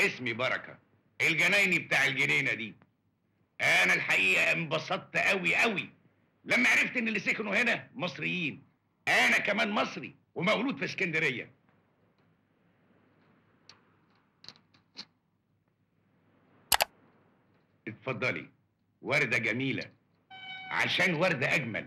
اسمي بركة، الجنايني بتاع الجنينة دي. أنا الحقيقة انبسطت أوي أوي لما عرفت إن اللي سكنوا هنا مصريين. أنا كمان مصري ومولود في اسكندرية. اتفضلي، وردة جميلة عشان وردة أجمل.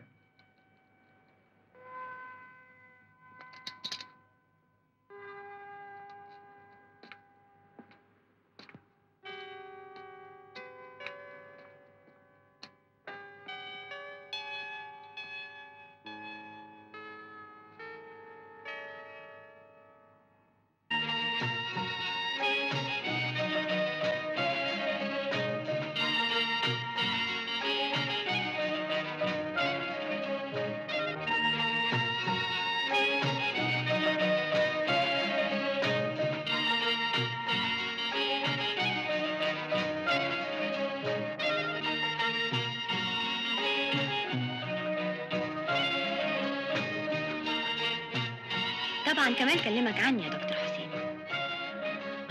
طبعا كمال كلمك عني يا دكتور حسين.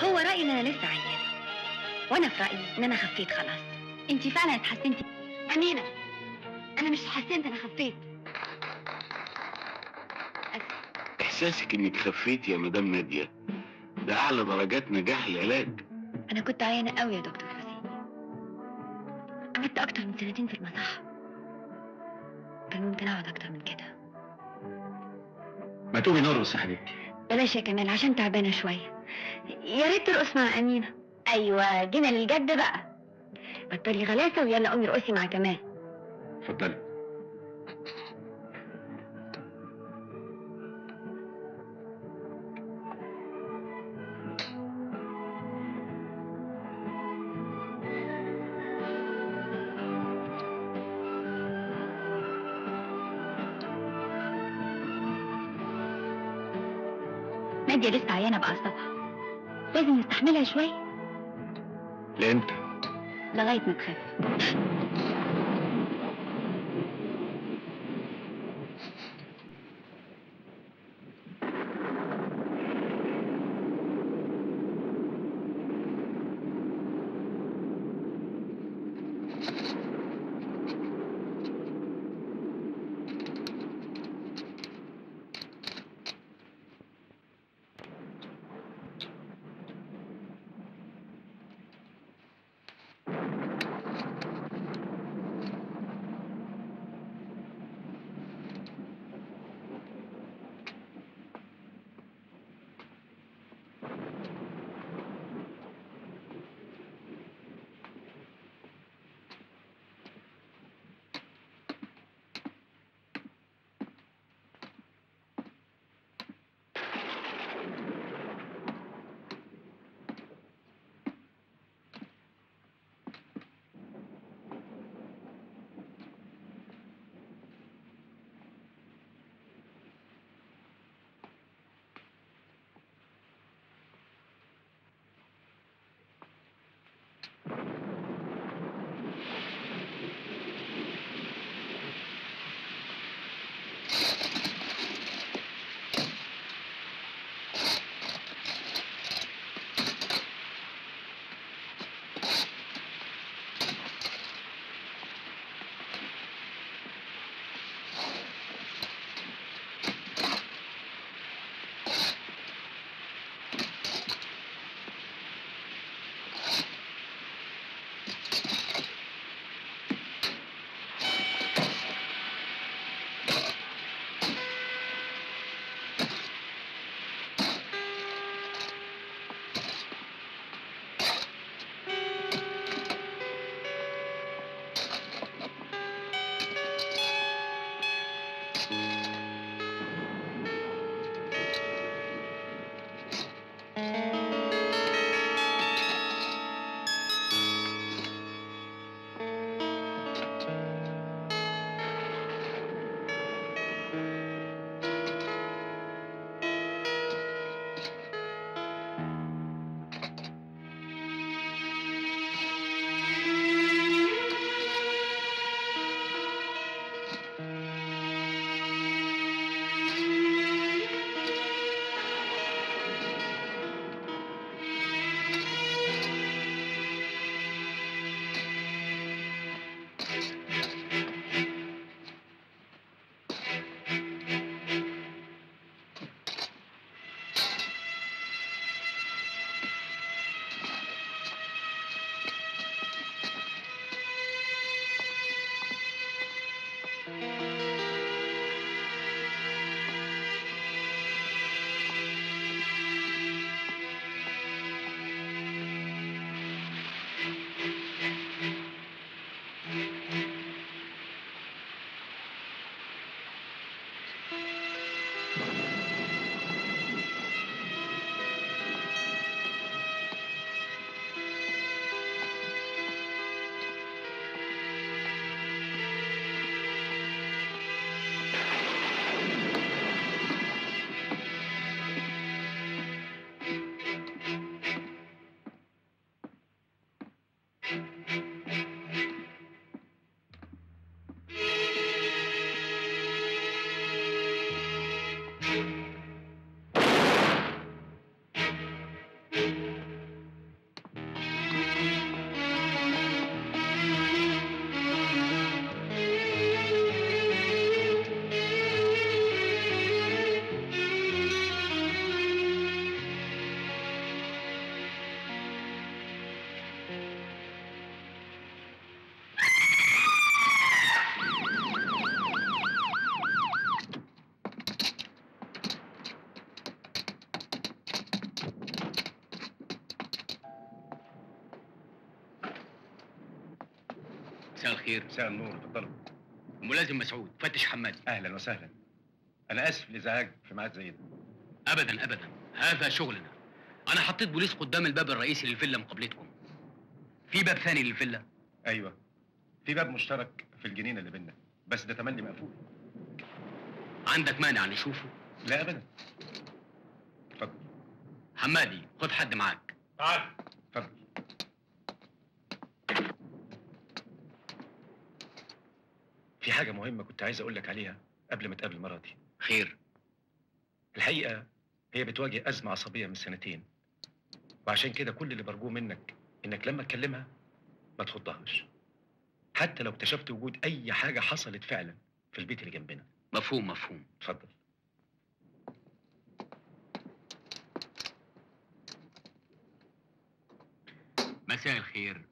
هو رأيي ان انا لسه عيانة، وانا في رأيي ان انا خفيت خلاص. انتي فعلا اتحسنتي أمينة؟ انا مش اتحسنت، انا خفيت. احساسك انك خفيت يا مدام نادية ده اعلى درجات نجاح العلاج. انا كنت عيانة قوي يا دكتور حسين، قعدت اكتر من 2 سنين في المصحة. كان ممكن اقعد اكتر من كده. ما تقومي نرقص يا حبيبتي. بلاش يا كمال عشان تعبانة شوية. يا ريت ترقص مع أمينة. أيوة جينا للجد بقى. بطلي غلاسة ويلا قومي رقصي مع كمال. اتفضلي. نادية لسه عيانة بأعصابها، لازم نستحملها شوية لامتى؟ لغاية ما تخف. مساء الخير. مساء النور، اتفضلوا. ملازم مسعود، فتش حمادي. اهلا وسهلا. انا اسف للازعاج في ميعاد زي ده. ابدا ابدا، هذا شغلنا. انا حطيت بوليس قدام الباب الرئيسي للفيلا مقابلتكم. في باب ثاني للفيلا؟ ايوه، في باب مشترك في الجنينه اللي بينا، بس ده تملي مقفول. عندك مانع نشوفه؟ لا ابدا. اتفضل. حمادي، خد حد معاك. تعال. اتفضل. في حاجه مهمه كنت عايز اقول لك عليها قبل ما تقابل مراتي. خير؟ الحقيقه هي بتواجه ازمه عصبيه من سنتين، وعشان كده كل اللي برجوه منك انك لما تكلمها ما تخضهاش، حتى لو اكتشفت وجود اي حاجه حصلت فعلا في البيت اللي جنبنا. مفهوم مفهوم. اتفضل. مساء الخير.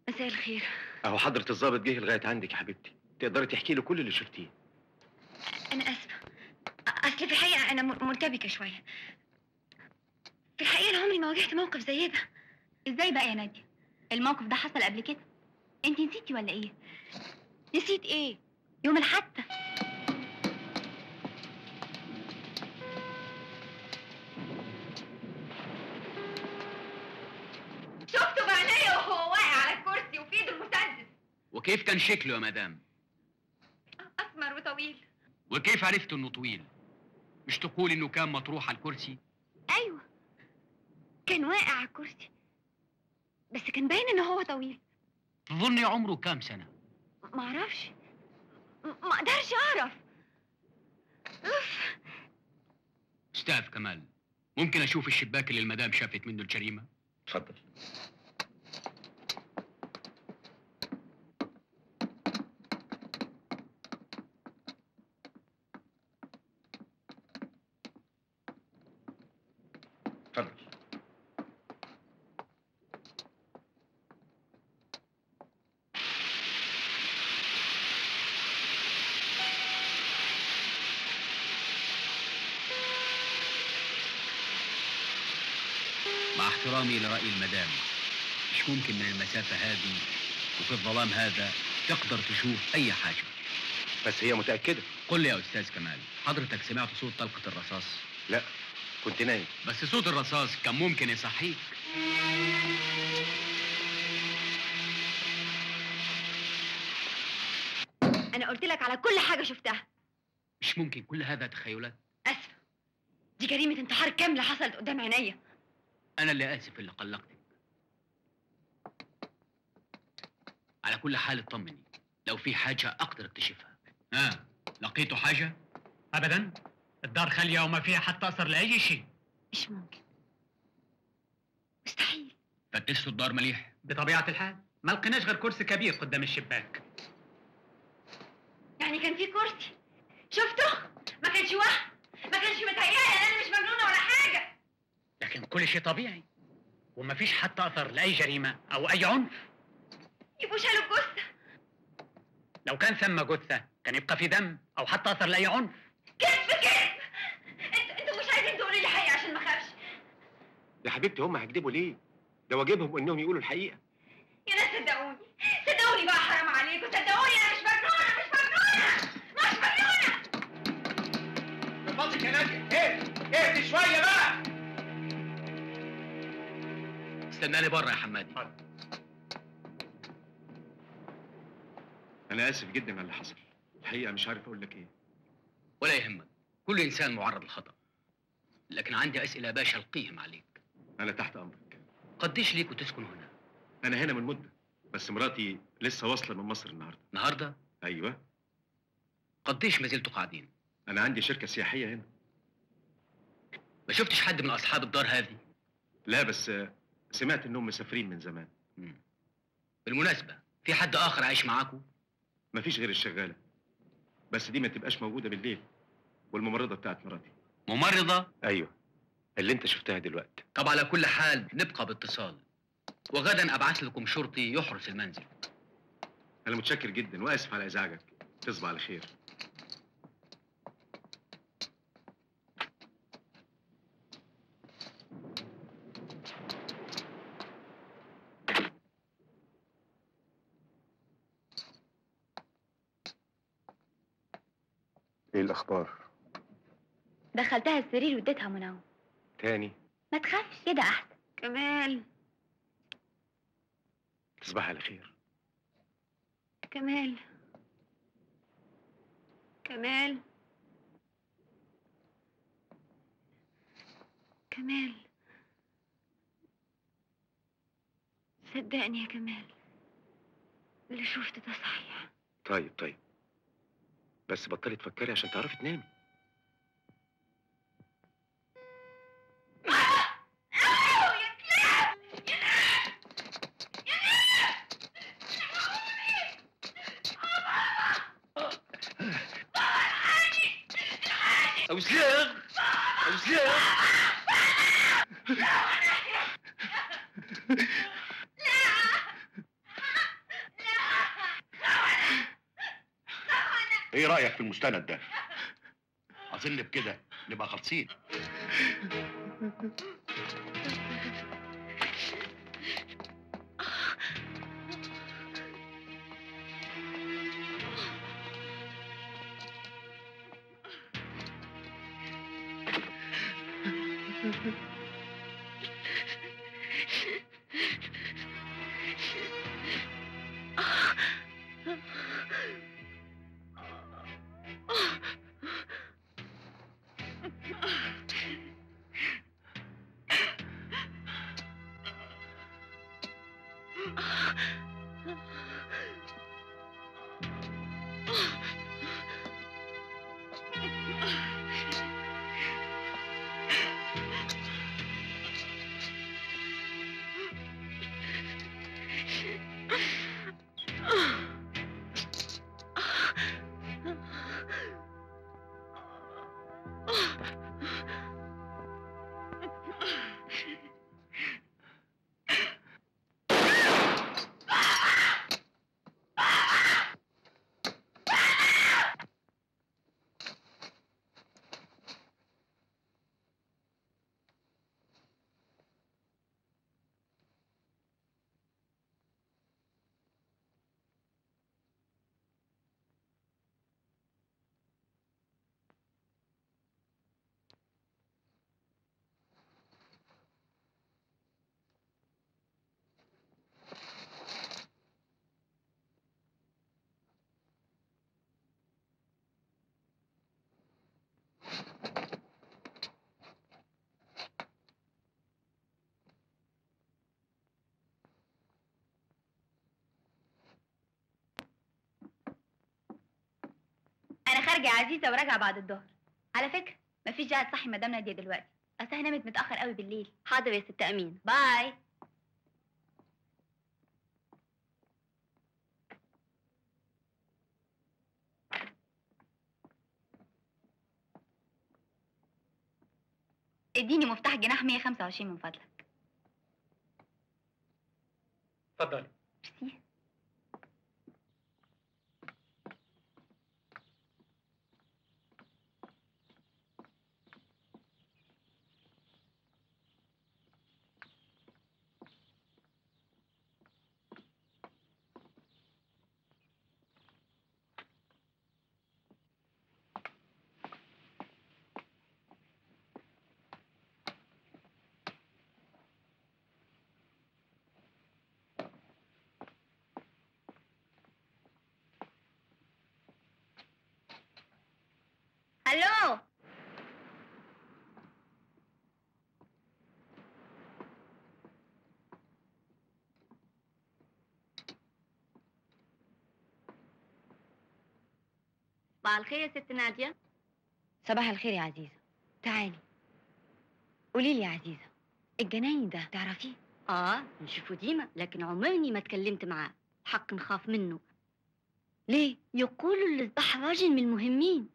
مساء الخير. اهو حضرة الضابط جه لغايه عندك يا حبيبتي، تقدري تحكي له كل اللي شفتيه. أنا آسفة، أصل في الحقيقة أنا مرتبكة شوية. في الحقيقة أنا عمري ما واجهت موقف زي ده. إزاي بقى يا نادية؟ الموقف ده حصل قبل كده؟ أنت نسيتي ولا إيه؟ نسيت إيه؟ يوم الحادثة. شفته بعينيا وهو واقع على الكرسي وفي ايده المسدس. وكيف كان شكله يا مدام؟ أسمر وطويل. وكيف عرفت انه طويل؟ مش تقول انه كان مطروح على الكرسي؟ أيوه، كان واقع على الكرسي، بس كان باين إن هو طويل. تظني عمره كام سنة؟ معرفش، ما أقدرش أعرف. أوف. استاذ كمال، ممكن اشوف الشباك اللي المدام شافت منه الجريمة؟ اتفضل. اتفضل. مع احترامي لرأي المدام، مش ممكن من المسافة هذه وفي الظلام هذا تقدر تشوف أي حاجة. بس هي متأكدة. قل لي يا أستاذ كمال، حضرتك سمعت صوت طلقة الرصاص؟ لا، كنت نايم. بس صوت الرصاص كان ممكن يصحيك. أنا قلت لك على كل حاجة شفتها. مش ممكن كل هذا تخيلات. آسفة، دي جريمة انتحار كاملة حصلت قدام عينيا. أنا اللي آسف اللي قلقتك. على كل حال اطمني، لو في حاجة أقدر اكتشفها. لقيتوا حاجة؟ أبداً، الدار خالية وما فيها حتى أثر لأي شيء. مش ممكن، مستحيل. فتشتوا الدار مليح؟ بطبيعة الحال ما لقيناش غير كرسي كبير قدام الشباك. يعني كان في كرسي شفته؟ ما كانش وهم، ما كانش متهيألي، أنا مش مجنونة ولا حاجة. لكن كل شيء طبيعي وما فيش حتى أثر لأي جريمة أو أي عنف. يبقوا شالوا الجثة. لو كان ثم جثة كان يبقى في دم أو حتى أثر لأي عنف. كذب كذب. انتوا مش عايزين تقولوا لي الحقيقة عشان ما اخافش. يا حبيبتي هم هيكذبوا ليه؟ ده واجبهم انهم يقولوا الحقيقة. يا ناس صدقوني، صدقوني بقى، حرام عليكم، صدقوني انا مش مجنونة، مش مجنونة، مش مجنونة. استناني بره يا حمادي. انا اسف جدا على اللي حصل، الحقيقه مش عارف اقول لك ايه. ولا يهمك، كل انسان معرض للخطا. لكن عندي اسئله يا باشا القيهم عليك. انا تحت امرك. قديش ليك وتسكن هنا؟ انا هنا من مده، بس مراتي لسه واصله من مصر النهارده. النهارده؟ ايوه. قديش ما زلتوا قاعدين؟ انا عندي شركه سياحيه هنا. ما شفتش حد من اصحاب الدار هذه؟ لا، بس سمعت انهم مسافرين من زمان. بالمناسبه، في حد اخر عايش معاكم؟ مفيش غير الشغاله، بس دي ما تبقاش موجوده بالليل، والممرضه بتاعت مراتي. ممرضه؟ ايوه، اللي انت شفتها دلوقتي. طب على كل حال نبقى باتصال، وغدا ابعث لكم شرطي يحرس المنزل. انا متشكر جدا واسف على ازعاجك. تصبح على خير. ايه الاخبار؟ دخلتها السرير واديتها منوم. تاني؟ ما تخافش، كده احسن. كمال، تصبح على خير. كمال، كمال، كمال، صدقني يا كمال، اللي شفته ده صحيح. طيب، بس بطلي تفكري عشان تعرفي تنامي. اوسلاغ اوسلاغ. ايه رايك في المستند ده؟ اظن بكده نبقى خالصين. انا خارجه يا عزيزه وراجعه بعد الظهر. على فكره مفيش داعي تصحي مدام ناديه دلوقتي، اصلها نامت متاخر قوي بالليل. حاضر يا ست امين، باي. اديني مفتاح جناح 125 من فضلك. اتفضلي. ميرسي. صباح الخير يا ست نادية. صباح الخير يا عزيزة. تعالي قولي لي يا عزيزة، الجنايني ده تعرفيه؟ نشوفه ديما، لكن عمرني ما اتكلمت معاه. حق نخاف منه. ليه؟ يقولوا اللي ذبح راجل من المهمين.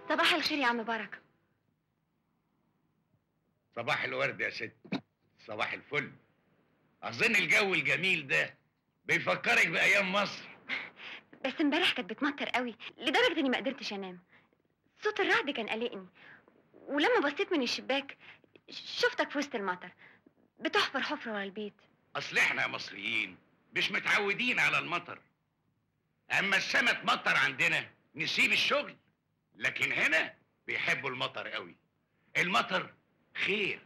صباح الخير يا عم بركة. صباح الورد يا ست. صباح الفل. اظن الجو الجميل ده بيفكرك بايام مصر. بس امبارح كانت بتمطر قوي لدرجة اني ما قدرتش انام. صوت الرعد كان قلقني، ولما بصيت من الشباك شفتك في وسط المطر بتحفر حفرة ورا البيت. اصل احنا يا مصريين مش متعودين على المطر. اما السما تمطر عندنا نسيب الشغل، لكن هنا بيحبوا المطر قوي. المطر خير،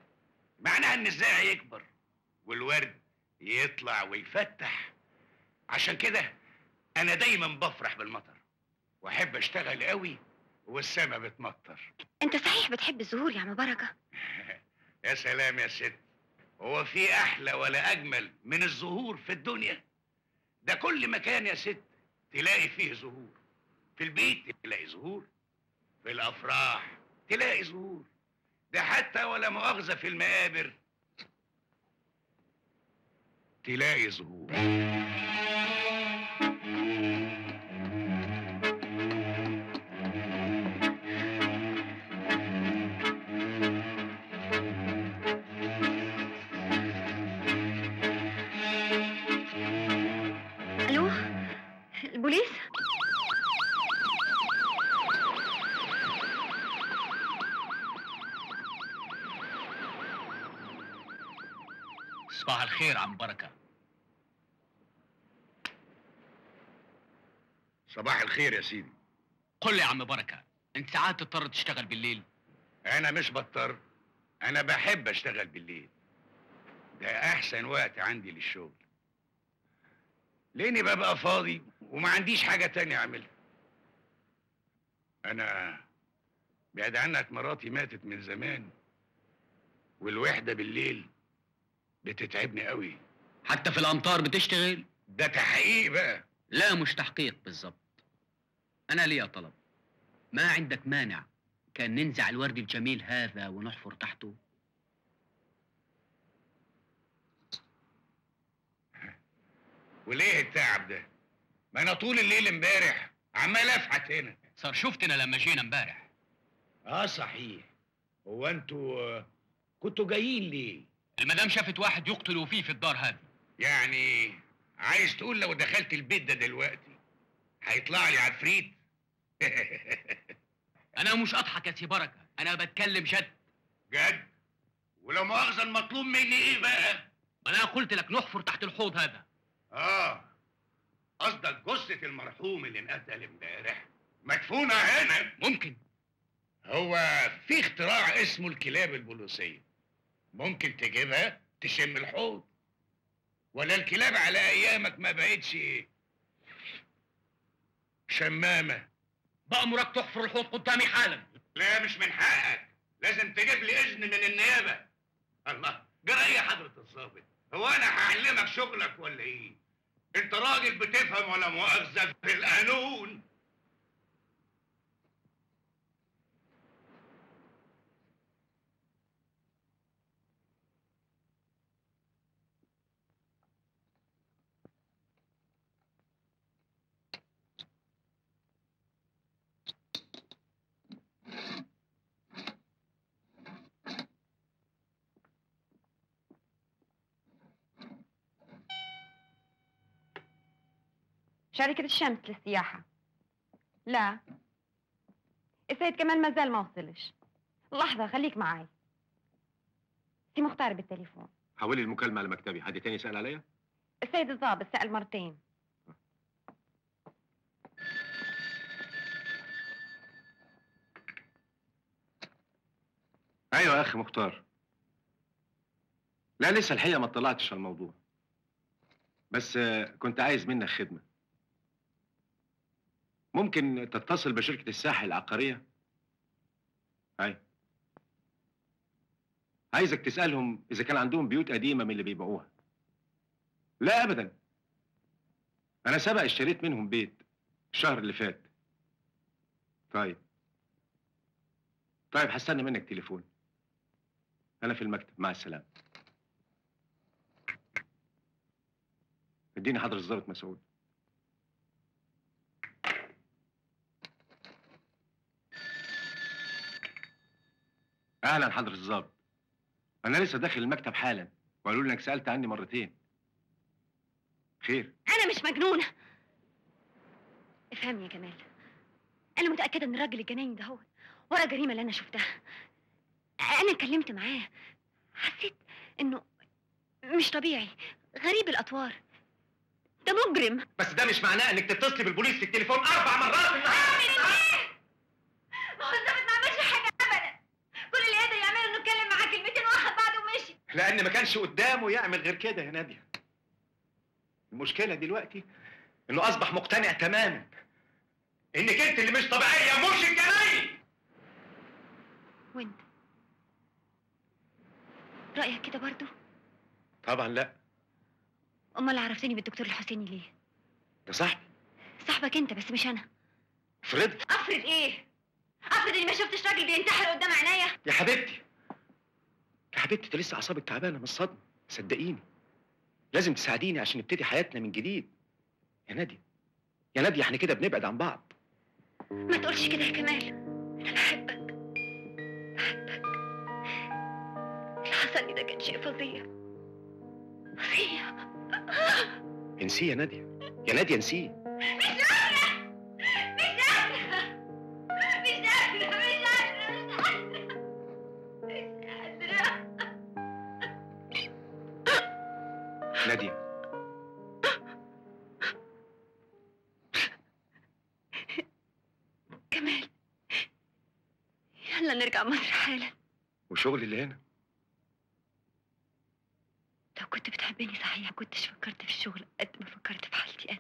معناها ان الزرع يكبر والورد يطلع ويفتح. عشان كده انا دايما بفرح بالمطر واحب اشتغل قوي والسما بتمطر. انت صحيح بتحب الزهور يا عم بركة؟ يا سلام يا ست، هو في احلى ولا اجمل من الزهور في الدنيا؟ ده كل مكان يا ست تلاقي فيه زهور. في البيت تلاقي زهور، في الافراح تلاقي زهور، ده حتى ولا مؤاخذة في المقابر تلاقي زهور. الو، البوليس؟ صباح الخير عم بركة. صباح الخير يا سيدي. قل لي يا عم بركة، انت ساعات تضطر تشتغل بالليل؟ انا مش بضطر، انا بحب اشتغل بالليل، ده احسن وقت عندي للشغل، لاني ببقى فاضي وما عنديش حاجة تانية اعملها. انا بعد عنك مراتي ماتت من زمان، والوحدة بالليل بتتعبني قوي. حتى في الامطار بتشتغل؟ ده تحقيق بقى. لا مش تحقيق بالظبط. انا ليا طلب، ما عندك مانع كان ننزع الورد الجميل هذا ونحفر تحته؟ وليه التعب ده؟ ما انا طول الليل امبارح عمال افحت هنا. صار شفتنا لما جينا امبارح. صحيح. هو انتوا كنتوا جايين ليه؟ المدام شافت واحد يقتلوا فيه في الدار هذه. يعني عايز تقول لو دخلت البيت ده دلوقتي هيطلع لي عفريت؟ انا مش اضحك يا سي بركة، انا بتكلم جد. جد؟ ولو مؤاخذة المطلوب مني ايه بقى؟ ما انا قلت لك نحفر تحت الحوض هذا. قصدك جثة المرحوم اللي انقتل امبارح مدفونة هنا؟ ممكن. هو في اختراع اسمه الكلاب البوليسية، ممكن تجيبها تشم الحوض. ولا الكلاب على ايامك ما بقتش شمامة؟ بأمرك تحفر الحوض قدامي حالا. لا مش من حقك، لازم تجيب لي اذن من النيابة. الله، جرى يا حضرة الضابط، هو انا هعلمك شغلك ولا ايه؟ انت راجل بتفهم ولا مؤاخذة في القانون. شركة الشمس للسياحة. لا، السيد كمال ما زال ما وصلش. لحظة خليك معاي. سي مختار بالتليفون. حولي المكالمة على مكتبي. حد تاني سأل عليا؟ السيد الضابط سأل مرتين. ايوه يا اخ مختار. لا لسه الحقيقه ما اطلعتش على الموضوع. بس كنت عايز منك خدمه. ممكن تتصل بشركه الساحل العقاريه؟ هاي. عايزك تسالهم اذا كان عندهم بيوت قديمه من اللي بيبيعوها. لا ابدا، انا سبق اشتريت منهم بيت الشهر اللي فات. طيب هستنى منك تليفون. انا في المكتب، مع السلامه. اديني حضرة الضابط مسعود. اهلا حضرة الضابط. انا لسه داخل المكتب حالا وقالوا لي انك سالت عني مرتين. خير؟ انا مش مجنونه. افهمني يا جمال، انا متاكده ان الراجل الجناين ده هو ورا الجريمه اللي انا شفتها. انا اتكلمت معاه، حسيت انه مش طبيعي، غريب الاطوار، ده مجرم. بس ده مش معناه انك تتصلي بالبوليس في التليفون 4 مرات النهارده. ما هو الظابط ما عملش حاجه ابدا، كل اللي قدر يعمله انه اتكلم معاه كلمتين واخد بعضه ومشي. لان ما كانش قدامه يعمل غير كده يا ناديه. المشكله دلوقتي انه اصبح مقتنع تماما انك انت اللي مش طبيعيه، مش الجناين. وانت رايك كده برضو؟ طبعا لا. امال عرفتني بالدكتور الحسيني ليه؟ ده صاحبي. صاحبك انت بس مش انا. افرض. افرض ايه؟ افرض اني ما شفتش راجل بينتحر قدام عينيا؟ يا حبيبتي، يا حبيبتي، انت لسه اعصابك تعبانه من الصدمه، صدقيني. لازم تساعديني عشان نبتدي حياتنا من جديد. يا ناديه، يا ناديه، احنا كده بنبعد عن بعض. ما تقولش كده يا كمال، انا بحبك بحبك. اللي حصل لي ده كان شيء فظيع فظيع. انسيه يا ناديه، يا ناديه انسيه. مش قادرة مش قادرة مش قادرة مش قادرة مش قادرة. ناديه، كمال، يلا نرجع مصر حالا. وشغل اللي هنا. لو كنت بتحبني صحيح ما كنتش فكرت في الشغل قد ما فكرت في حالتي انا.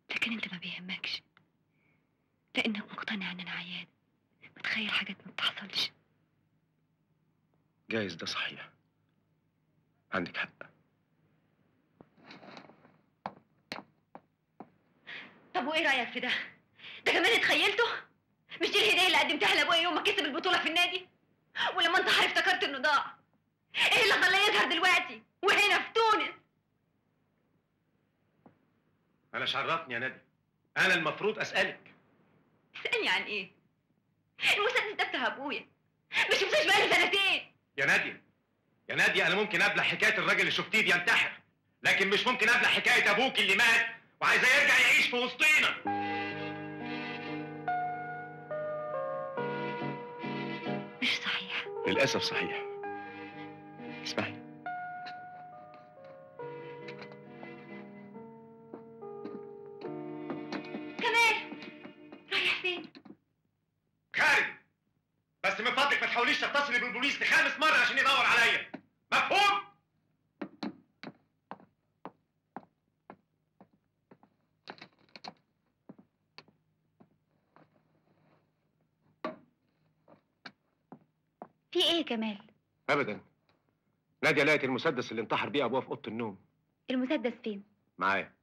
لكن انت ما بيهمكش لانك مقتنع ان انا عيان، متخيل حاجات ما بتحصلش. جايز ده صحيح، عندك حق. طب وايه رايك في ده؟ ده كمان اتخيلته؟ مش دي الهديه اللي قدمتها لابويا يوم ما كسب البطوله في النادي؟ ولما انتحر افتكرت انه ضاع. ايه اللي خلاه يظهر دلوقتي وهنا في تونس؟ انا شرفني يا ناديه، انا المفروض اسالك. تسالني عن ايه؟ المسدس ده بتاع ابويا، ما شفتوش بقالي سنتين. يا ناديه، يا ناديه، انا ممكن ابلع حكايه الراجل اللي شفتيه بينتحر، لكن مش ممكن ابلع حكايه ابوك اللي مات وعايزه يرجع يعيش في وسطينا. مش صحيح. للاسف صحيح. اسمعي، كمال، رايح فين؟ خارج. بس من فضلك ما تحاوليش تتصلي بالبوليس لخامس مره عشان يدور عليا، مفهوم؟ في ايه يا كمال؟ ابدا. ناديه لقت المسدس اللي انتحر بيه ابوها في اوضه النوم. المسدس فين؟ معايا.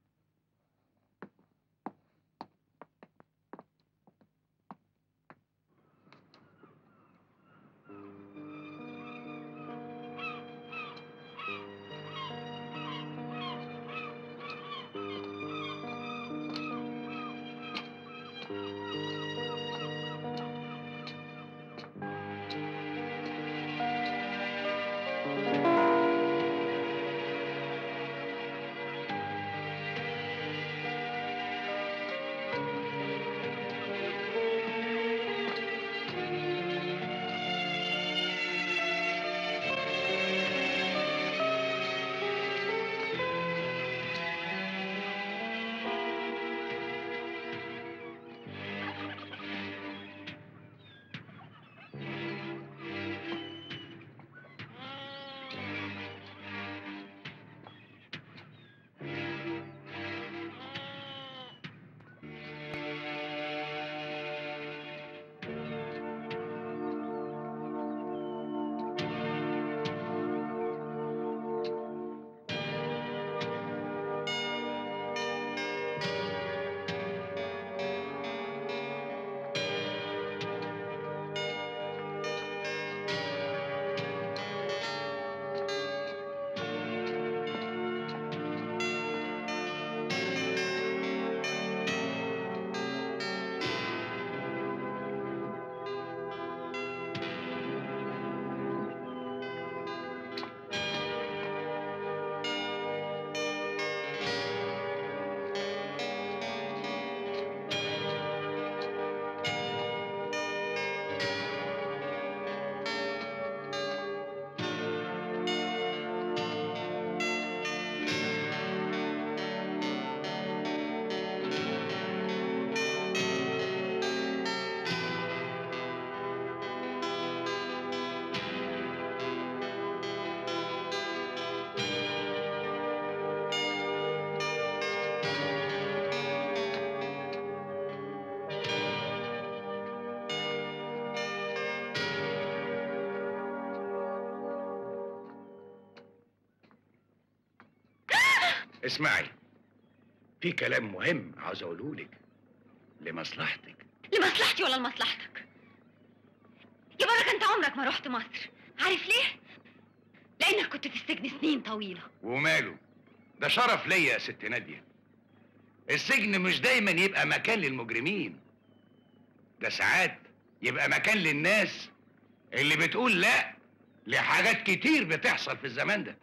اسمعي، في كلام مهم عاوز اقوله لك لمصلحتك. لمصلحتي ولا لمصلحتك؟ يا برك انت عمرك ما رحت مصر، عارف ليه؟ لانك كنت في السجن سنين طويله. وماله، ده شرف ليا يا ست ناديه. السجن مش دايما يبقى مكان للمجرمين، ده ساعات يبقى مكان للناس اللي بتقول لا لحاجات كتير بتحصل في الزمان ده.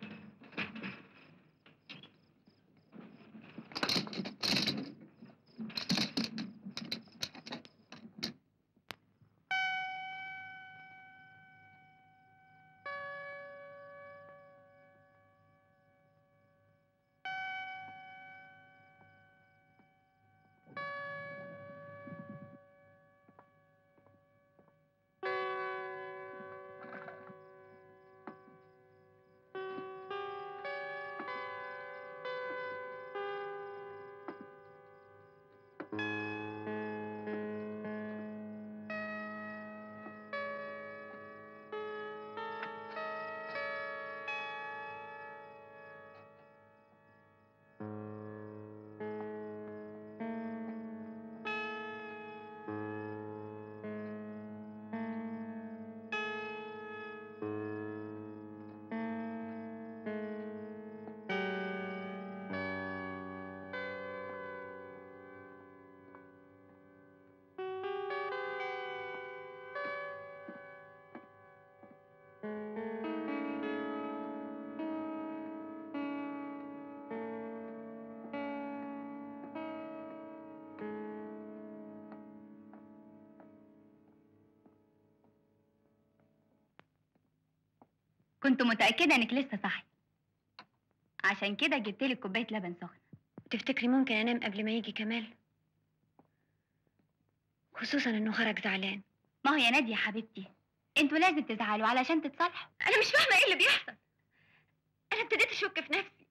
كنت متأكدة انك لسه صاحي، عشان كده جبتلك كوباية لبن سخن. تفتكري ممكن انام قبل ما يجي كمال؟ خصوصا انه خرج زعلان. ما هو يا نادية يا حبيبتي، انتوا لازم تزعلوا علشان تتصالحوا. انا مش فاهمة ايه اللي بيحصل، انا ابتديت اشك في نفسي.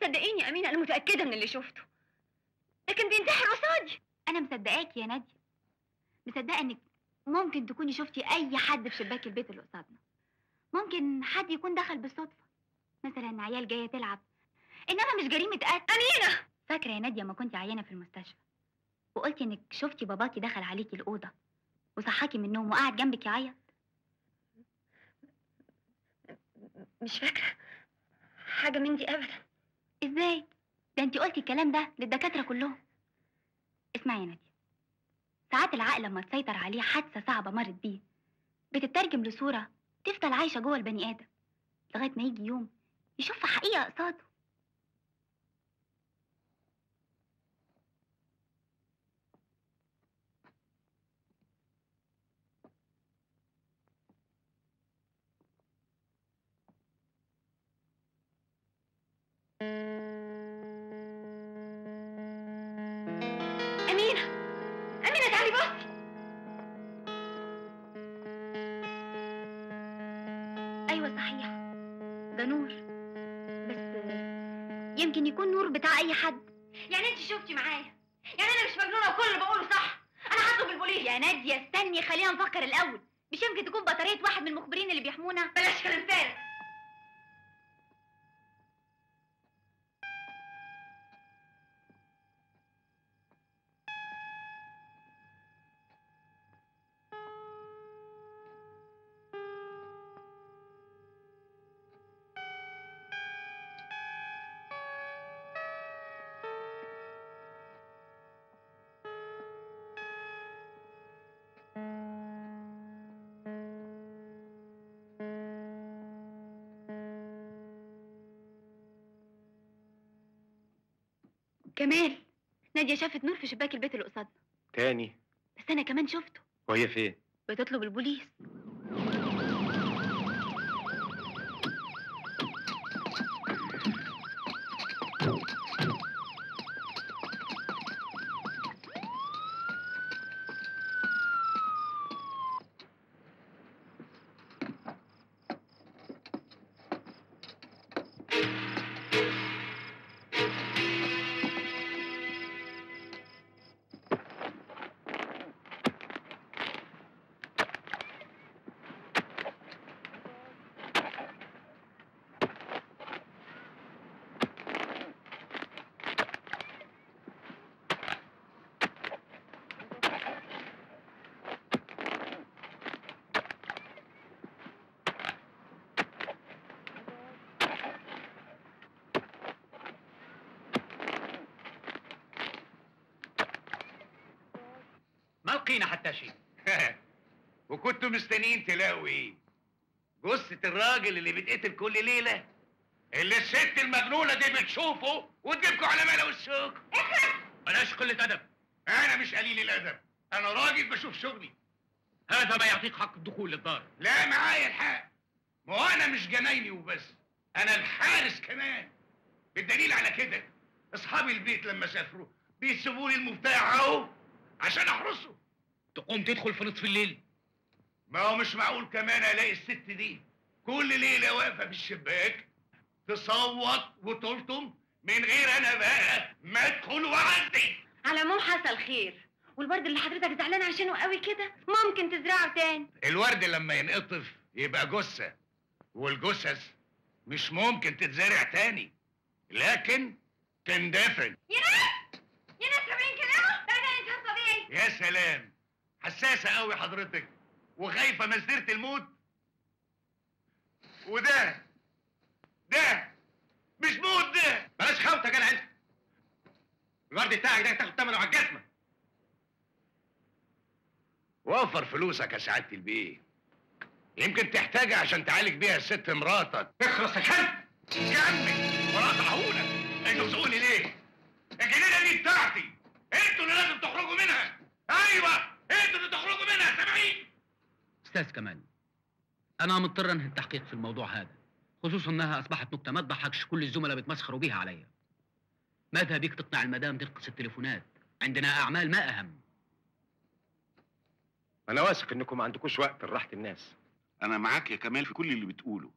صدقيني يا امينة، انا متأكدة من اللي شفته، لكن بينتحر قصادي. انا مصدقاكي يا نادية، مصدقة انك ممكن تكوني شفتي اي حد في شباك البيت اللي قصادنا. ممكن حد يكون دخل بالصدفة، مثلا عيال جاية تلعب، انما مش جريمة قتل. امينة، فاكرة يا نادية ما كنتي عيانة في المستشفى وقلتي انك شفتي باباكي دخل عليكي الأوضة وصحاكي من النوم وقعد جنبك يعيط؟ مش فاكرة حاجة من دي ابدا. ازاي؟ ده انتي قلتي الكلام ده للدكاترة كلهم. اسمعي يا نادية، ساعات العقل لما تسيطر عليه حادثة صعبة مرت بيه بتترجم لصورة تفضل عايشة جوه البني آدم لغاية ما يجي يوم يشوفها حقيقة قصاده. أمينة، أمينة تعالي بصي. أيوة صحيح، ده نور، بس يمكن يكون نور بتاع أي حد. يعني أنت شفتي معايا؟ يعني أنا مش مجنونة وكل اللي بقوله صح؟ أنا هطلب البوليس. يا نادية استني، خلينا نفكر الأول. مش يمكن تكون بطارية واحد من المخبرين اللي بيحمونا؟ بلاش كلام فارغ. كمال، نادية شافت نور في شباك البيت اللي قصادنا. تاني؟ بس أنا كمان شفته. وهي فين؟ بتطلب البوليس. لقينا حتى شيء. وكنتوا مستنيين تلاقوا ايه؟ جثة الراجل اللي بيتقتل كل ليلة، اللي الست المجنونة دي بتشوفه وتجيبكوا على ملا والسوق. بلاش قلة أدب. انا مش قليل الادب، انا راجل بشوف شغلي. هذا ما يعطيك حق الدخول للدار. لا، معايا الحق. ما هو انا مش جنايني وبس، انا الحارس كمان. بالدليل على كده اصحاب البيت لما سافروا بيسيبوا لي المفتاح اهو عشان احرسه. تقوم تدخل في نصف الليل؟ ما هو مش معقول كمان الاقي الست دي كل ليله واقفه في الشباك تصوت وتلطم من غير انا بقى ما ادخل واعدي. على العموم حصل خير، والورد اللي حضرتك زعلان عشانه قوي كده ممكن تزرعه تاني. الورد لما ينقطف يبقى جثه، والجثث مش ممكن تتزرع تاني، لكن تندفن. يا ناس سامعين كلامه؟ ده انسان طبيعي. يا سلام، حساسه قوي حضرتك وخايفه من سيره الموت. وده مش موت، ده بلاش خوت يا جدع انت. الورد بتاعك ده تاخد ثمنه على الجزمه. وفر فلوسك يا سعاده البيه، يمكن تحتاجها عشان تعالج بيها الست مراتك. اخلص يا كلب. كمل وقطعهولك. انتوا بتسألوني ليه؟ الجنينه دي بتاعتي، انتوا اللي لازم تخرجوا منها. ايوه، انتوا اللي تخرجوا منها، سامعين؟ استاذ كمال، انا مضطر انهي التحقيق في الموضوع هذا، خصوصا انها اصبحت نكته ما تضحكش. كل الزملاء بيتمسخروا بيها عليا. ماذا بيك تقنع المدام تنقص التليفونات؟ عندنا اعمال ما اهم. انا واثق انكم ما عندكوش وقت لراحه الناس. انا معاك يا كمال في كل اللي بتقوله،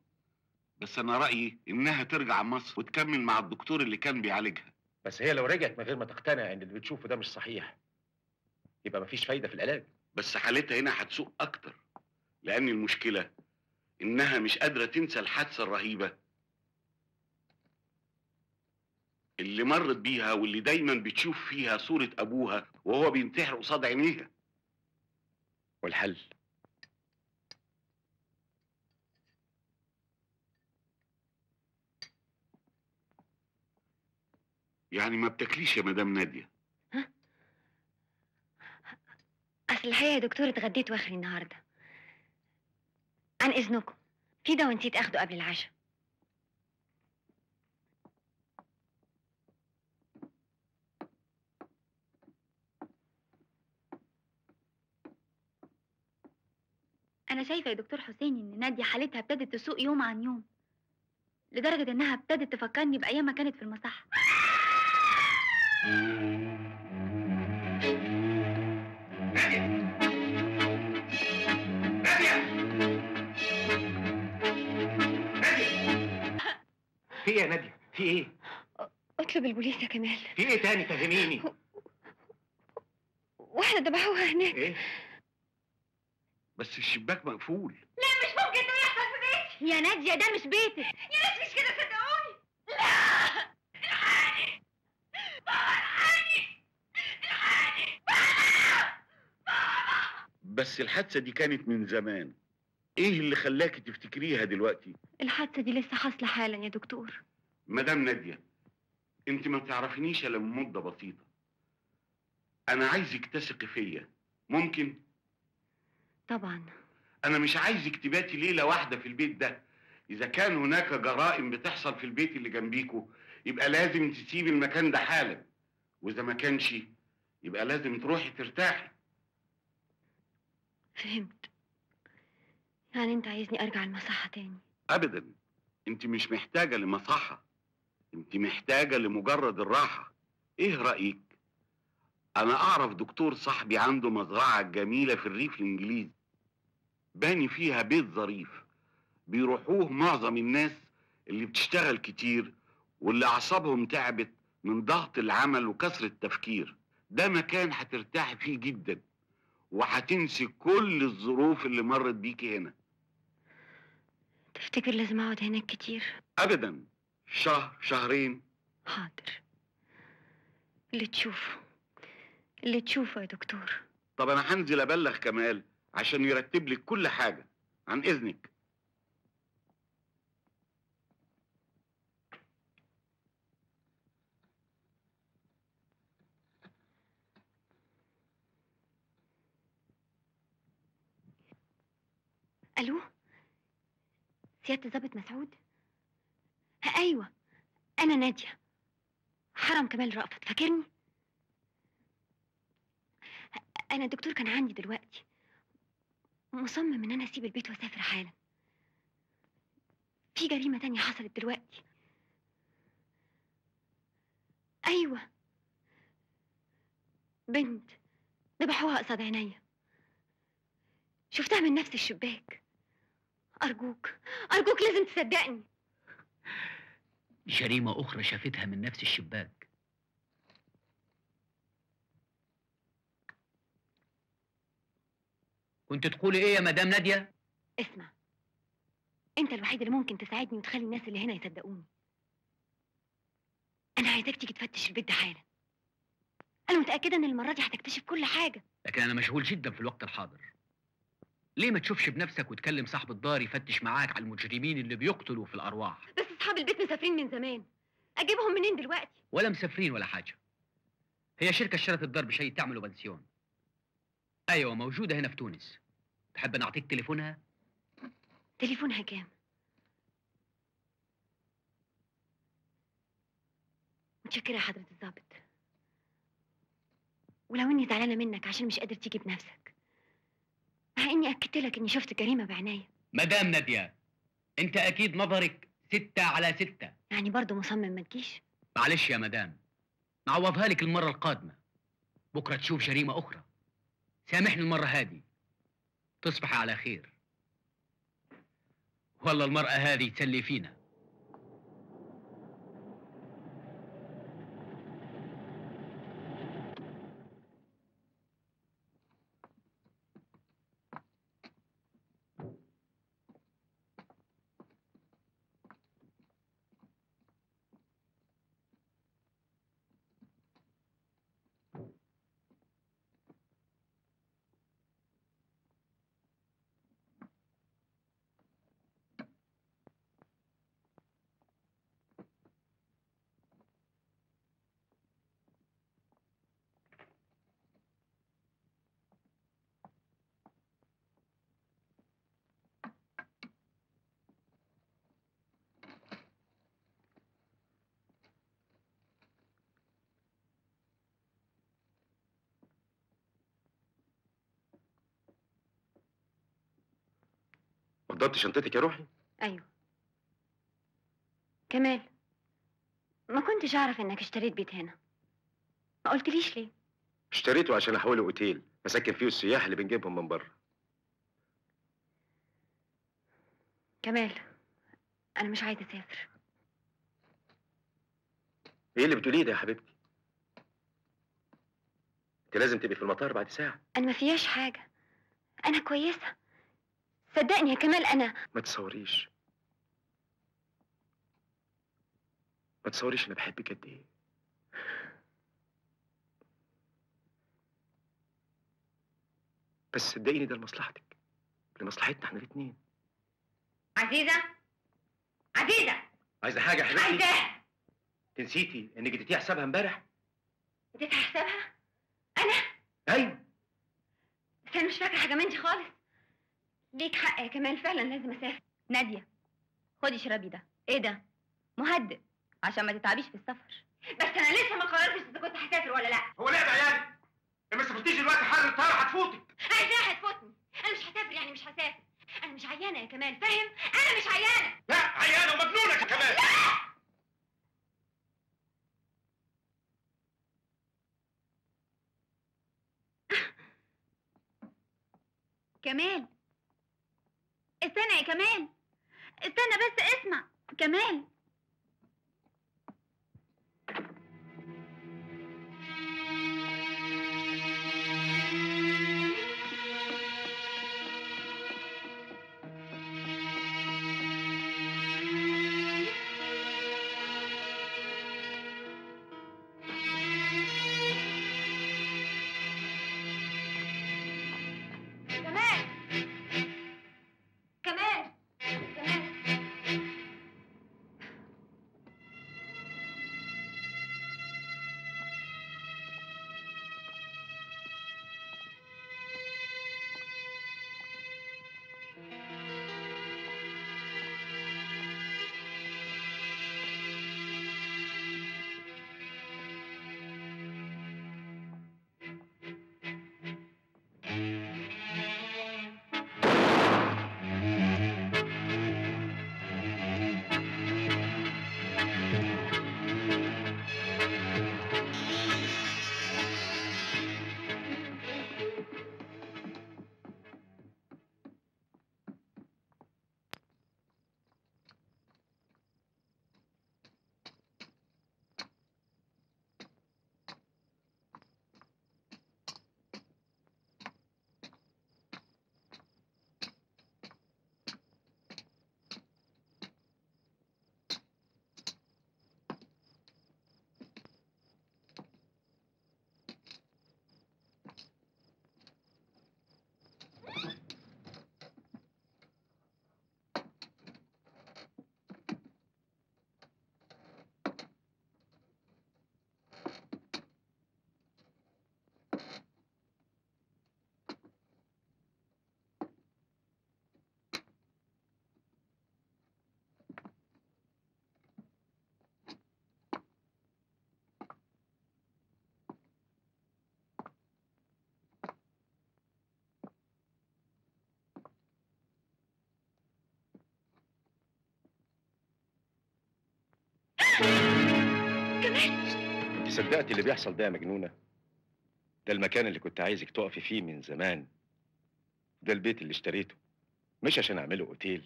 بس انا رايي انها ترجع مصر وتكمل مع الدكتور اللي كان بيعالجها. بس هي لو رجعت من غير ما تقتنع ان اللي بتشوفه ده مش صحيح يبقى مفيش فايده في العلاج. بس حالتها هنا هتسوء اكتر، لان المشكله انها مش قادره تنسى الحادثه الرهيبه اللي مرت بيها، واللي دايما بتشوف فيها صوره ابوها وهو بينتحر قصاد عينيها. والحل؟ يعني ما بتاكليش يا مدام ناديه؟ اصل الحقيقه يا دكتور اتغديت واخري النهارده. عن اذنكم، في دواء نسيت اخده قبل العشاء. انا شايفه يا دكتور حسين ان ناديه حالتها ابتدت تسوء يوم عن يوم، لدرجه انها ابتدت تفكرني بايام ما كانت في المصحه. ناديه، ناديه، ناديه. في ايه يا ناديه؟ في ايه؟ اطلب البوليس يا كمال. في ايه تاني؟ فهميني. واحده ذبحوها هناك. ايه؟ بس الشباك مقفول. لا، مش ممكن ده يحصل في بيتي يا ناديه، ده مش بيتك يا ناس، مش كده صدقوني. لا، الحقني بابا، الحقني بس الحادثه دي كانت من زمان، ايه اللي خلاكي تفتكريها دلوقتي؟ الحادثه دي لسه حاصله حالا يا دكتور. مدام ناديه، انت ما تعرفينيش الا من مده بسيطه. انا عايزك تثقي فيا، ممكن؟ طبعا. انا مش عايزك تباتي ليله واحده في البيت ده. اذا كان هناك جرائم بتحصل في البيت اللي جنبيكوا يبقى لازم تسيبي المكان ده حالا، واذا ما كانش يبقى لازم تروحي ترتاحي. فهمت. يعني انت عايزني ارجع المصحه تاني؟ ابدا، انت مش محتاجه لمصحه، انت محتاجه لمجرد الراحه. ايه رايك؟ انا اعرف دكتور صاحبي عنده مزرعه جميله في الريف الانجليزي، باني فيها بيت ظريف بيروحوه معظم الناس اللي بتشتغل كتير واللي اعصابهم تعبت من ضغط العمل وكثرة التفكير. ده مكان هترتاحي فيه جدا وهتنسي كل الظروف اللي مرت بيكي هنا. تفتكر لازم اقعد هناك كتير؟ ابدا، شهر شهرين. حاضر، اللي تشوفه اللي تشوفه يا دكتور. طب انا هنزل ابلغ كمال عشان يرتب لك كل حاجة. عن اذنك. الو، سيادة الضابط مسعود؟ ايوه، انا نادية، حرم كمال رأفت، فاكرني؟ انا الدكتور كان عندي دلوقتي، مصمم ان انا اسيب البيت واسافر حالا. في جريمة تانية حصلت دلوقتي. ايوه، بنت ذبحوها قصاد عينيا، شفتها من نفس الشباك. ارجوك ارجوك لازم تصدقني. جريمة أخرى شافتها من نفس الشباك. كنت تقولي إيه يا مدام نادية؟ اسمع، انت الوحيد اللي ممكن تساعدني وتخلي الناس اللي هنا يصدقوني. انا عايزاك تيجي تفتش البيت ده حالا. انا متأكدة ان المرة دي هتكتشف كل حاجة. لكن أنا مشغول جدا في الوقت الحاضر. ليه ما تشوفش بنفسك وتكلم صاحب الدار يفتش معاك على المجرمين اللي بيقتلوا في الأرواح؟ بس اصحاب البيت مسافرين من زمان، اجيبهم منين دلوقتي؟ ولا مسافرين ولا حاجة. هي شركة اشترت الدار بشيء تعمله بنسيون. أيوة، موجودة هنا في تونس. تحب نعطيك تليفونها؟ تليفونها كام؟ متشكرة يا حضرة الضابط، ولو اني زعلانة منك عشان مش قادر تيجي بنفسك، مع اني اكدت لك اني شفت جريمة بعناية. مدام نادية، أنت أكيد نظرك 6/6. يعني برضه مصمم ما تجيش؟ معلش يا مدام، نعوضها لك المرة القادمة. بكرة تشوف جريمة أخرى. سامحني المرة هذه. تصبحي على خير. والله المرأة هذه تسلي فينا. وضبط شنطتك يا روحي؟ ايوه. كمال، ما كنتش اعرف انك اشتريت بيت هنا، ما قلتليش ليه؟ اشتريته عشان احوله اوتيل اسكن فيه السياح اللي بنجيبهم من بره. كمال، انا مش عايزة اسافر. ايه اللي بتقوليه ده يا حبيبتي؟ انت لازم تبقي في المطار بعد ساعه. انا ما فيهاش حاجة، انا كويسة، صدقني يا كمال. انا ما تصوريش، ما تصوريش انا بحبك قد ايه. بس صدقيني ده لمصلحتك، لمصلحتنا احنا الاثنين. عزيزة، عزيزة، عايزه حاجه يا حبيبتي؟ عايزاها. نسيتي انك اديتيها حسابها امبارح؟ اديتها حسابها؟ انا؟ ايوه. بس انا مش فاكرة حاجة منتي خالص. ليك حق يا كمال، فعلا لازم اسافر. نادية، خدي اشربي ده. ايه ده؟ مهدئ عشان ما تتعبيش في السفر. بس انا لسه ما قررتش اذا كنت هسافر ولا لا. هو لعبه يعني؟ لما سافرتيش دلوقتي حالا الطياره هتفوتك. عايزاها هتفوتني. انا مش هسافر يعني مش هسافر. انا مش عيانة يا كمال، فاهم؟ انا مش عيانة. لا، عيانه ومجنونه كمان. كمال، استنى يا كمال، استنى بس اسمع. كمال، كمال، كمال، كمال. صدقت اللي بيحصل ده يا مجنونة؟ ده المكان اللي كنت عايزك تقفي فيه من زمان. ده البيت اللي اشتريته، مش عشان اعمله اوتيل،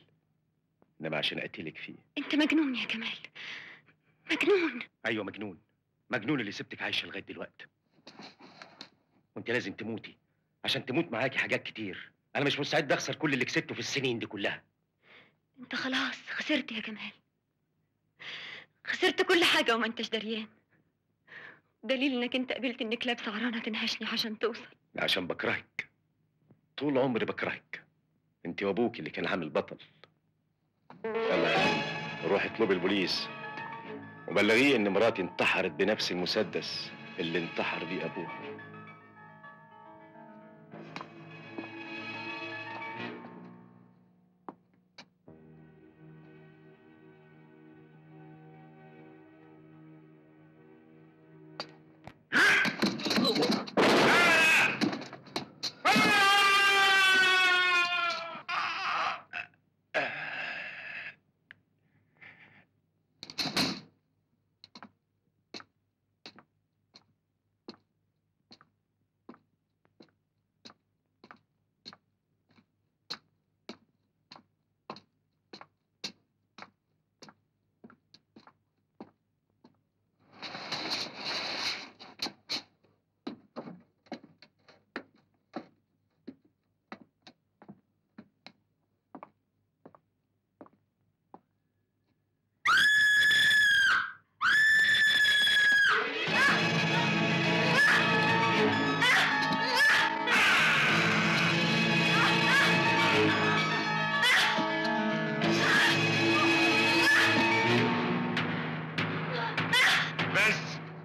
انما عشان اقتلك فيه. انت مجنون يا كمال، مجنون. ايوه مجنون، مجنون اللي سبتك عايشه لغايه دلوقتي. وانت لازم تموتي عشان تموت معاكي حاجات كتير. انا مش مستعد اخسر كل اللي كسبته في السنين دي كلها. انت خلاص خسرت يا كمال، خسرت كل حاجة وما انتش دريان. دليل انك انت قبلت ان كلاب سهرانة تنهشني عشان توصل. عشان بكرهك، طول عمري بكرهك. انت وابوك اللي كان عامل بطل. يلا روحي اطلبي البوليس وبلغيه ان مراتي انتحرت بنفس المسدس اللي انتحر بيه ابوها.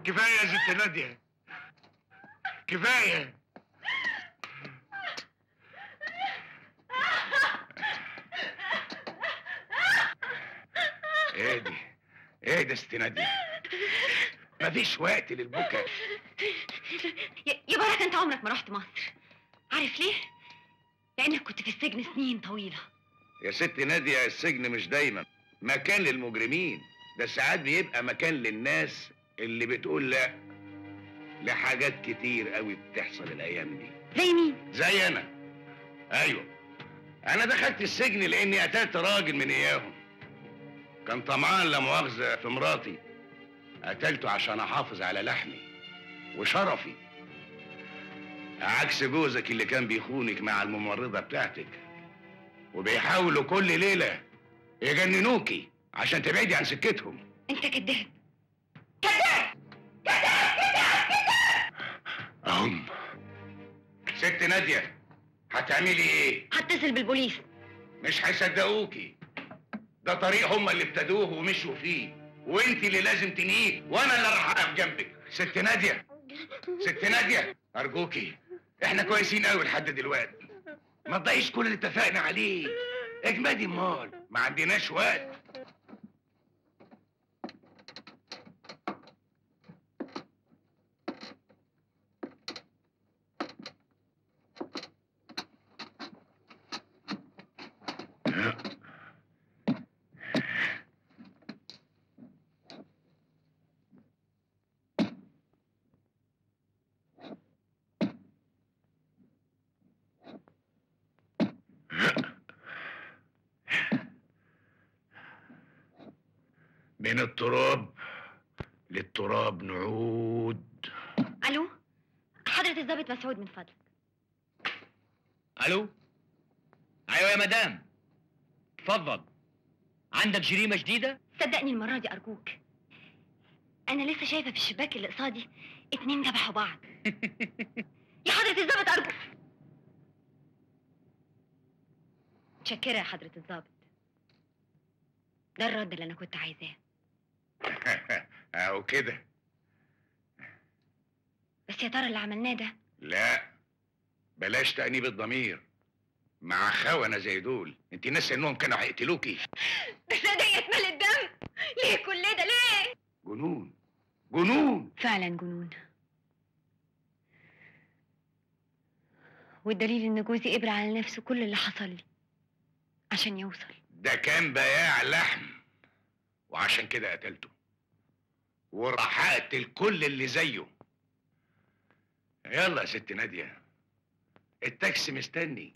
كفايه يا ست ناديه، كفايه. اهدي اهدي يا ست ناديه، مفيش وقت للبكاء. يا بركة انت عمرك ما رحت مصر. عارف ليه؟ لانك كنت في السجن سنين طويلة. يا ست ناديه، السجن مش دايما مكان للمجرمين، ده ساعات بيبقى مكان للناس اللي بتقول لا لحاجات كتير قوي بتحصل الايام دي. زي مين؟ زي انا. ايوه، انا دخلت السجن لاني قتلت راجل من اياهم، كان طمعان لا مؤاخذه في مراتي. قتلته عشان احافظ على لحمي وشرفي، عكس جوزك اللي كان بيخونك مع الممرضه بتاعتك، وبيحاولوا كل ليله يجننوكي عشان تبعدي عن سكتهم. انت كذاب. أهم. ست نادية، هتعملي ايه؟ هتصل بالبوليس. مش هيصدقوكي، ده طريق هما اللي ابتدوه ومشوا فيه، وانت اللي لازم تنهيه، وانا اللي راح اقف جنبك. ست نادية، ست نادية، ارجوكي، احنا كويسين قوي لحد دلوقتي، ما تضيعيش كل اللي اتفقنا عليه. اجمدي امال، ما عندناش وقت. من التراب للتراب نعود. الو، حضرة الضابط مسعود من فضلك. الو، ايوه يا مدام، اتفضل. عندك جريمه جديده؟ صدقني المرة دي ارجوك، انا لسه شايفة في الشباك اللي قصادي 2 ذبحوا بعض. يا حضرة الضابط ارجوك. متشكرة يا حضرة الضابط، ده الرد اللي انا كنت عايزاه. اهو كده. بس يا ترى اللي عملناه ده؟ لا، بلاش تأنيب الضمير مع خونة زي دول. انت ناسي انهم كانوا هيقتلوكي؟ بس ديت مال الدم. ليه كل ده ليه؟ جنون، جنون. فعلا جنون. والدليل ان جوزي قبر على نفسه كل اللي حصل لي عشان يوصل. ده كان بياع لحم، وعشان كده قتلته. وراح اقتل كل اللي زيه. يلا يا ست نادية، التاكسي مستني.